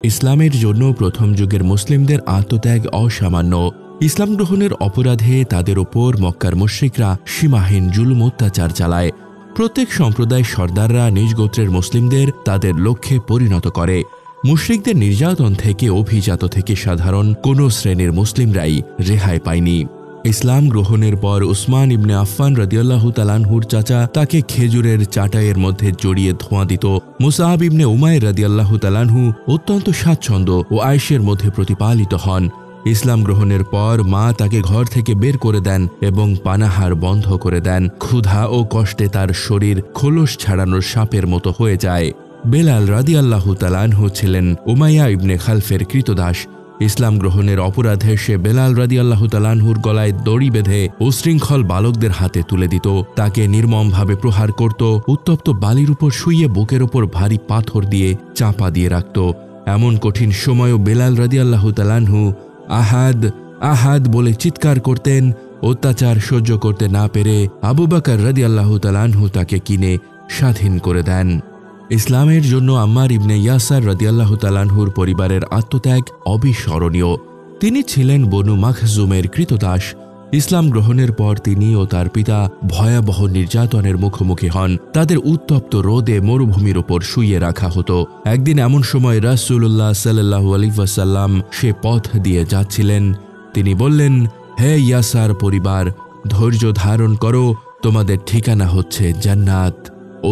ইসলামের জন্য প্রথম যুগের মুসলিমদের আত্মত্যাগ অসামান্য। ইসলাম গ্রহণের অপরাধে তাদের ওপর মক্কার মুশরিকরা সীমাহীন জুলুম অত্যাচার চালায়। প্রত্যেক সম্প্রদায় সর্দাররা নিজ গোত্রের মুসলিমদের তাদের লক্ষ্যে পরিণত করে। মুশরিকদের নির্যাতন থেকে অভিজাত থেকে সাধারণ কোনো শ্রেণীর মুসলিমরাই রেহাই পায়নি। ইসলাম গ্রহণের পর উসমান ইবনে আফফান রাদিয়াল্লাহু তাআলা আনহুর চাচা তাকে খেজুরের চাটাইয়ের মধ্যে জড়িয়ে ধোঁয়া দিত। মুসআব ইবনে উমাইর রাদিয়াল্লাহু তাআলা আনহু অত্যন্ত স্বাচ্ছন্দ্য ও আয়েশের মধ্যে প্রতিপালিত হন। ইসলাম গ্রহণের পর মা তাকে ঘর থেকে বের করে দেন এবং পানাহার বন্ধ করে দেন। ক্ষুধা ও কষ্টে তার শরীর খোলস ছাড়ানোর সাপের মতো হয়ে যায়। বেলাল রাদিয়াল্লাহু তাআলা আনহু ছিলেন উমাইয়া ইবনে খালফের কৃতদাস। ইসলাম গ্রহণের অপরাধে সে বেলাল রাদিয়াল্লাহু তাআলা আনহুর গলায় দড়ি বেঁধে উশৃঙ্খল বালকদের হাতে তুলে দিত, তাকে নির্মমভাবে প্রহার করত, উত্তপ্ত বালির উপর শুইয়ে বুকের ওপর ভারী পাথর দিয়ে চাপা দিয়ে রাখত। এমন কঠিন সময়ও বেলাল রাদিয়াল্লাহু তাআলা আনহু আহাদ আহাদ বলে চিৎকার করতেন। অত্যাচার সহ্য করতে না পেরে আবু বকর রাদিয়াল্লাহু তাআলা আনহু তাকে কিনে স্বাধীন করে দেন। ইসলামের জন্য আম্মার ইবনে ইয়াসার রাদিয়াল্লাহু তাআলা আনহুর পরিবারের আত্মত্যাগ অবিস্মরণীয়। তিনি ছিলেন বনু মাখজুমের কৃতদাস। ইসলাম গ্রহণের পর তিনি ও তার পিতা ভয়াবহ নির্যাতনের মুখোমুখি হন। তাদের উত্তপ্ত রোদে মরুভূমির ওপর শুইয়ে রাখা হতো। একদিন এমন সময় রাসূলুল্লাহ সাল্লাল্লাহু আলাইহি ওয়াসাল্লাম সে পথ দিয়ে যাচ্ছিলেন। তিনি বললেন, হে ইয়াসার পরিবার, ধৈর্য ধারণ করো, তোমাদের ঠিকানা হচ্ছে জান্নাত।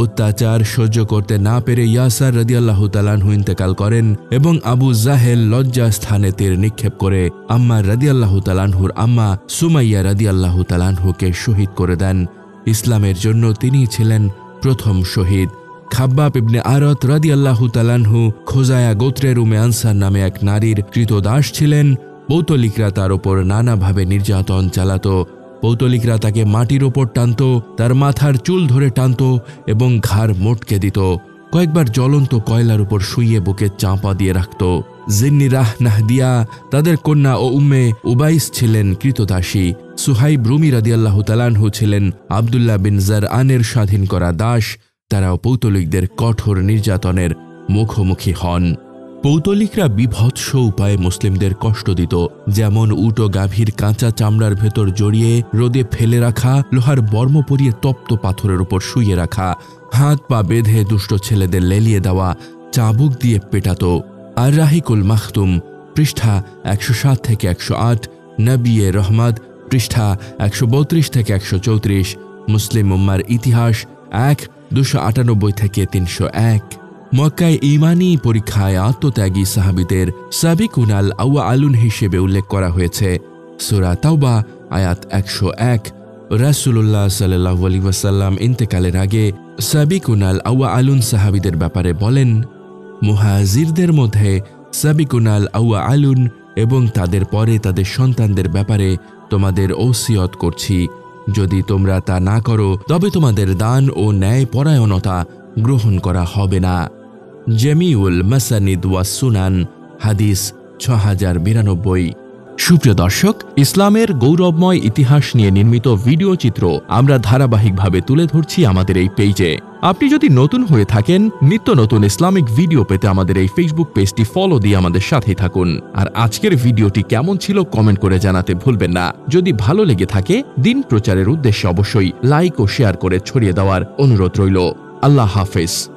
অত্যাচার সহ্য করতে না পেরে ইয়াসার রাদিয়াল্লাহু তাআলা আনহু ইন্তেকাল করেন এবং আবু জাহেল লজ্জা স্থানে তীর নিক্ষেপ করে আম্মার রাদিয়াল্লাহু তাআলা আনহুর আম্মা সুমাইয়া রাদিয়াল্লাহু তাআলা আনহুকে শহীদ করে দেন। ইসলামের জন্য তিনি ছিলেন প্রথম শহীদ। খাব্বাব ইবনে আরত রাদিয়াল্লাহু তাআলা আনহু খোজায়া গোত্রের উম্মে আনসার নামে এক নারীর কৃতদাস ছিলেন। পৌতলিকরা তার ওপর নানাভাবে নির্যাতন চালাত। পৌতলিকরা তাকে মাটির ওপর টানত, তার মাথার চুল ধরে টানত এবং ঘাড় মোটকে দিত। কয়েকবার জ্বলন্ত কয়লার উপর শুইয়ে বুকে চাপা দিয়ে রাখত। জিন্নিরাহ নাহদিয়া তাদের কন্যা ও উম্মে উবাইস ছিলেন কৃতদাসী। সুহাইব রুমি রাদিয়াল্লাহু তাআলা আনহু ছিলেন আব্দুল্লাহ বিন জারআনের স্বাধীন করা দাস। তারাও পৌতলিকদের কঠোর নির্যাতনের মুখোমুখি হন। পৌতলিকরা বিভৎস উপায়ে মুসলিমদের কষ্ট দিত, যেমন উট ও গাভীর কাঁচা চামড়ার ভেতর জড়িয়ে রোদে ফেলে রাখা, লোহার বর্ম পরিয়ে তপ্ত পাথরের উপর শুইয়ে রাখা, হাত পা বেঁধে দুষ্ট ছেলেদের লেলিয়ে দেওয়া, চাবুক দিয়ে পেটাত। আর রাহিকুল মাখতুম পৃষ্ঠা ১০৭ থেকে ১০৮, নবিয়ে রহমত পৃষ্ঠা ১৩২ থেকে ১৩৪, মুসলিম উম্মার ইতিহাস ১ ২৯৮ থেকে ৩০১। মক্কায় ঈমানী পরীক্ষায় আত্মত্যাগী সাহাবীদের সাবিকুন আল আওয়ালুন হিসেবে উল্লেখ করা হয়েছে। সূরা তাওবা আয়াত ১০১। রাসূলুল্লাহ সাল্লাল্লাহু আলাইহি ওয়াসাল্লাম ইন্তেকালের আগে সাবিকুন আল আওয়ালুন সাহাবীদের ব্যাপারে বলেন, মুহাজিরদের মধ্যে সাবিকুন আল আওয়ালুন এবং তাদের পরে তাদের সন্তানদের ব্যাপারে তোমাদের ওসিয়ত করছি, যদি তোমরা তা না করো তবে তোমাদের দান ও ন্যায় পরায়ণতা গ্রহণ করা হবে না। জামিউল মাসানিদ ওয়াস সুনান, হাদিস ৬০৯২। সুপ্রিয় দর্শক, ইসলামের গৌরবময় ইতিহাস নিয়ে নির্মিত ভিডিও চিত্র আমরা ধারাবাহিকভাবে তুলে ধরছি আমাদের এই পেজে। আপনি যদি নতুন হয়ে থাকেন, নিত্য নতুন ইসলামিক ভিডিও পেতে আমাদের এই ফেসবুক পেজটি ফলো দিয়ে আমাদের সাথেই থাকুন। আর আজকের ভিডিওটি কেমন ছিল কমেন্ট করে জানাতে ভুলবেন না। যদি ভালো লেগে থাকে, দিন প্রচারের উদ্দেশ্যে অবশ্যই লাইক ও শেয়ার করে ছড়িয়ে দেওয়ার অনুরোধ রইল। আল্লাহ হাফেজ।